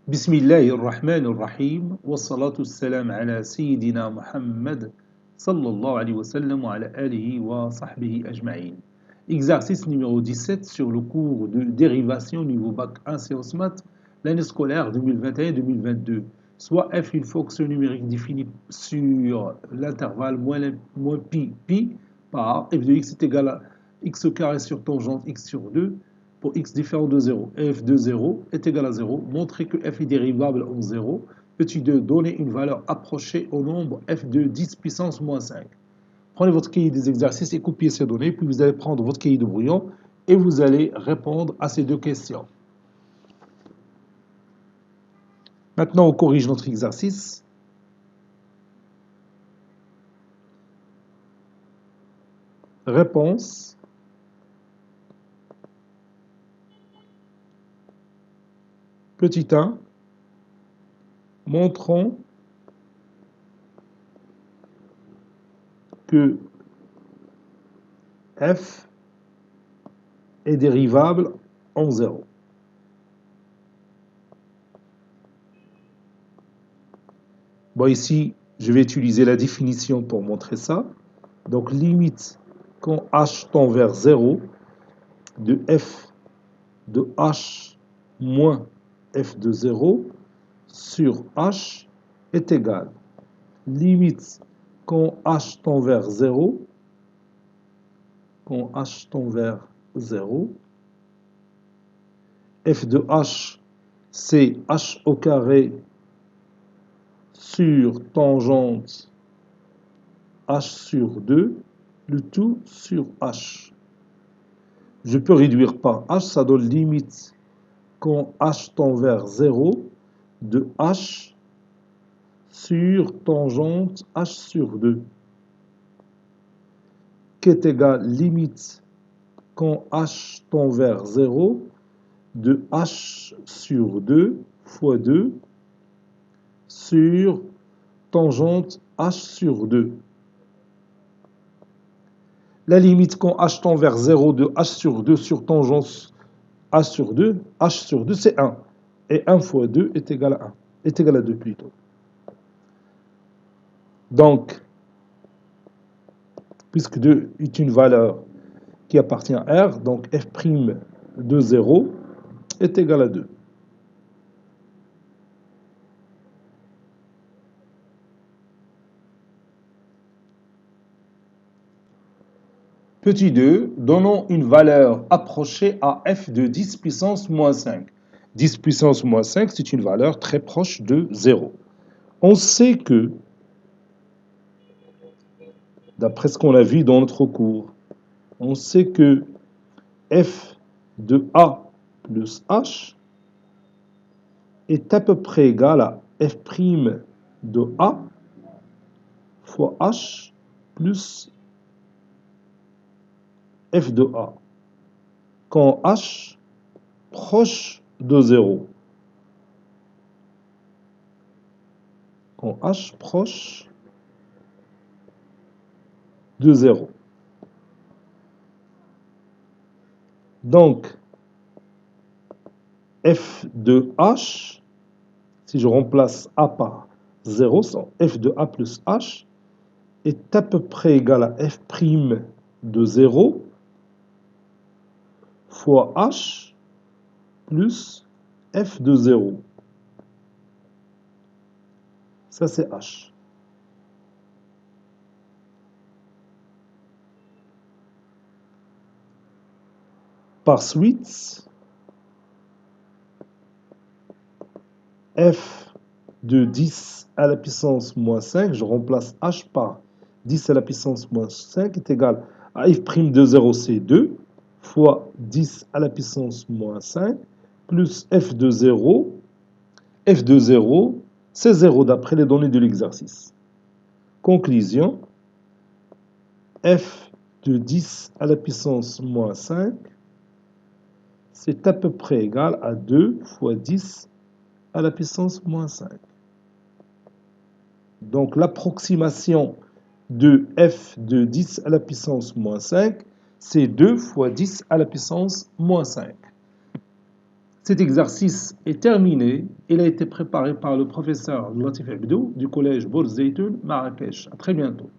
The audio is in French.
بسم الله الرحمن الرحيم والصلاة والسلام على سيدنا محمد صلى الله عليه وسلم وعلى آله وصحبه أجمعين. Exercice numéro 17 sur le cours de dérivation niveau bac 1 sciences maths, l'année scolaire 2021-2022. Soit f une fonction numérique définie sur l'intervalle moins pi par f de x est égal à x au carré sur tangente x sur 2 pour x différent de 0. F de 0 est égal à 0. Montrer que f est dérivable en 0. Petit 2. Donner une valeur approchée au nombre f de 10 puissance moins 5. Prenez votre cahier des exercices et copiez ces données, puis vous allez prendre votre cahier de brouillon et vous allez répondre à ces deux questions. Maintenant, on corrige notre exercice. Réponse. Petit 1. Montrons que f est dérivable en 0. Bon, ici, je vais utiliser la définition pour montrer ça. Donc, limite quand h tend vers 0 de f de h moins f de 0 sur h est égal. Limite quand h tend vers 0, quand h tend vers 0, f de h, c'est h au carré sur tangente h sur 2, le tout sur h. Je peux réduire par h, ça donne limite quand h tend vers 0 de h sur tangente h sur 2, qui est égal limite quand h tend vers 0 de h sur 2 fois 2 sur tangente h sur 2. La limite quand h tend vers 0 de h sur 2 sur tangente h sur 2 c'est 1. Et 1 fois 2 est égal à 1, est égal à 2 plutôt. Donc, puisque 2 est une valeur qui appartient à R, donc f' de 0 est égal à 2. Petit 2, donnons une valeur approchée à f de 10 puissance moins 5. 10 puissance moins 5, c'est une valeur très proche de 0. On sait que, d'après ce qu'on a vu dans notre cours, on sait que f de a plus h est à peu près égal à f' de a fois h plus f de a, quand h proche de 0. Quand h proche de 0. Donc, f de h, si je remplace a par 0, f de a plus h est à peu près égal à f' de 0 fois h plus f de 0. Ça, c'est h. Par suite, f de 10 à la puissance moins 5, je remplace h par 10 à la puissance moins 5 est égal à f' de 0, c'est 2, fois 10 à la puissance moins 5, plus f de 0. F de 0, c'est 0 d'après les données de l'exercice. Conclusion, f de 10 à la puissance moins 5, c'est à peu près égal à 2 fois 10 à la puissance moins 5. Donc l'approximation de f de 10 à la puissance moins 5, c'est 2 fois 10 à la puissance moins 5. Cet exercice est terminé. Il a été préparé par le professeur Latif Abdou du collège Bourz Zeytoun, Marrakech. À très bientôt.